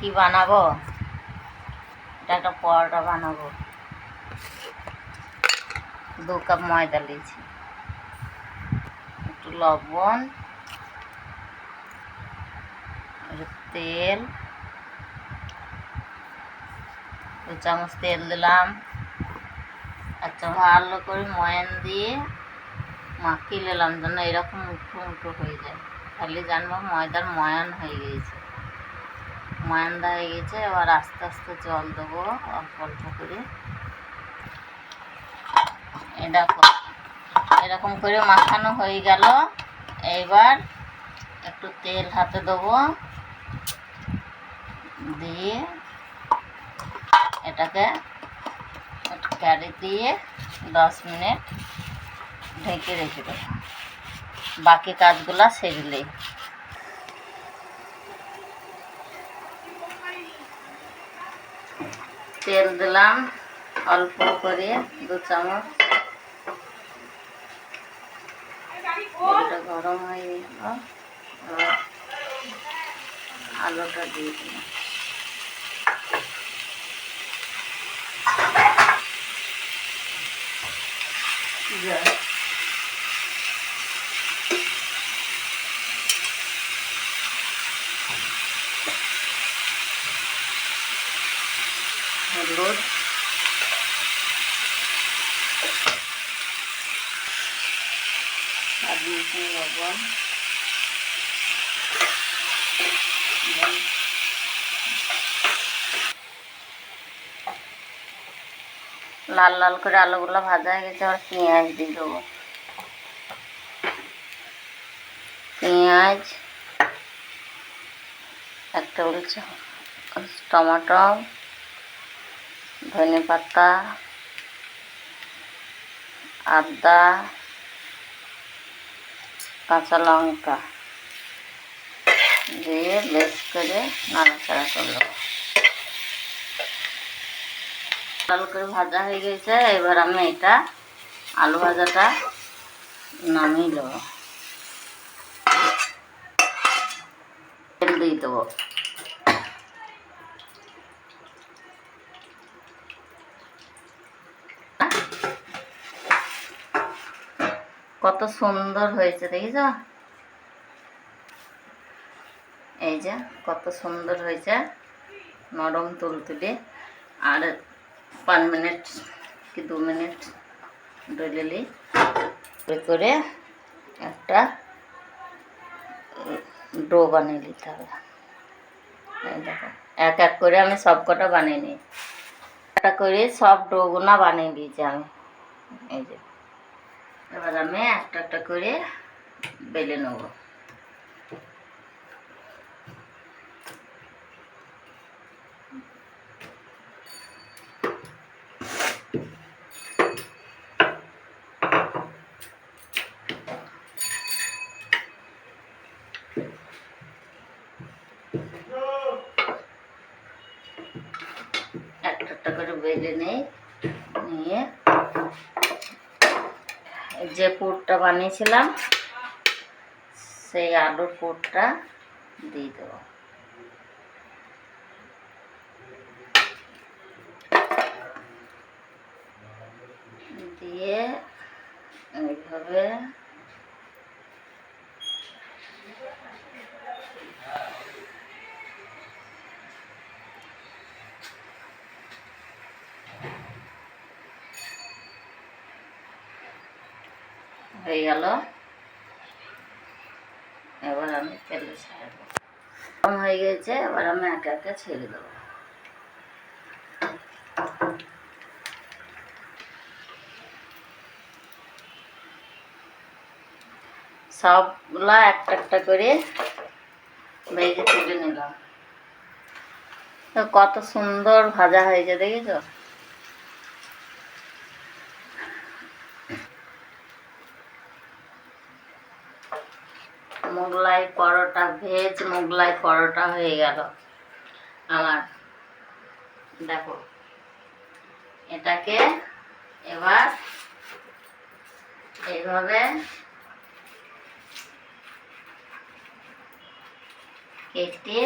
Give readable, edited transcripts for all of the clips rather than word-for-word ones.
কি বানাবো, এটা একটা পরোটা বানাবো। 2 কাপ ময়দা নিয়েছি, একটু লবণ, তেল, 2 চামচ তেল দিলাম। আচ্ছা, ভালো করে ময়ান দিয়ে মাখিয়ে নিলাম যেন এরকম মুঠো মুঠো হয়ে যায়। তাহলে জানবো ময়দার ময়ান হয়ে গিয়েছে। ময়ান দেওয়া হয়ে গেছে। এবার আস্তে আস্তে জল দেবো অল্প অল্প করে। এরকম করে মাখানো হয়ে গেল। এইবার একটু তেল হাতে দেবো, দিয়ে এটাকে ক্যারি দিয়ে 10 মিনিট ঢেকে রেখে দেবো, বাকি কাজগুলো সেরলেই। তেল দিলাম অল্প করে 2 চামচ। তেলটা গরম হয়ে গেল। আলুটা দিয়ে দিলাম। হলুদ, স্বাদ মতো লবণ, লাল লাল করে আলুগুলো ভাজা হয়ে গেছে। আর পেঁয়াজ দিয়ে দেবো। পেঁয়াজ, 1 টেবিল চামচ টমেটো, ধনে পাতা, আদা, কাঁচা লঙ্কা দিয়ে বেশ করে নাড়াচাড়া করব। লাল করে ভাজা হয়ে গেছে। এবার আমি এটা আলু ভাজাটা নামিয়ে দেবো। তেল দিয়ে দেবো। কত সুন্দর হয়েছে দেখেছ? এই যে কত সুন্দর হয়েছে, নরম তুলতুলে। আর 5 মিনিট কি 2 মিনিট ডলে করে একটা ডো বানিয়ে নিতে হবে। এই দেখো, এক এক করে আমি সব কটা বানিয়ে নিই। একটা করে সব ডোগুনা বানিয়ে দিয়েছি আমি। এই যে এবার আমি একটা একটা করে বেলে নেব। একটা একটা করে বেলে নিয়ে যে পুরটা বানিয়েছিলাম সেই আলুর পুরটা দিয়ে দেবো। দিয়ে এইভাবে হয়ে গেল। এবার আমি তেলে ছাড়বো। কম হয়ে গেছে। এবার আমি একে একে ছেড়ে দেবো। সবগুলা একটা একটা করে ভেজে তুলে নিলাম। কত সুন্দর ভাজা হয়েছে দেখেছো? মোগলাই পরোটা, ভেজ মোগলাই পরোটা হয়ে গেল আমার। দেখো, এটাকে এবার এইভাবে কেটে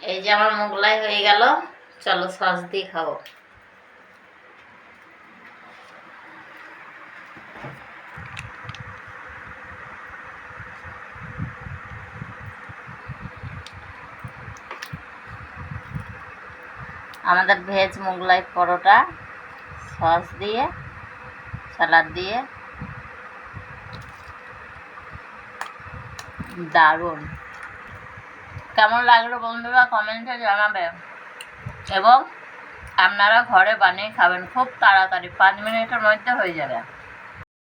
এই যে আমার মোগলাই হয়ে গেল, চলো সস দিয়ে খাবো। আমাদের ভেজ মোগলাই পরোটা সস দিয়ে স্যালাড দিয়ে দারুণ। কেমন লাগলো বন্ধুরা কমেন্টে জানাবে, এবং আপনারা ঘরে বানিয়ে খাবেন, খুব তাড়াতাড়ি 5 মিনিটের মধ্যে হয়ে যাবে।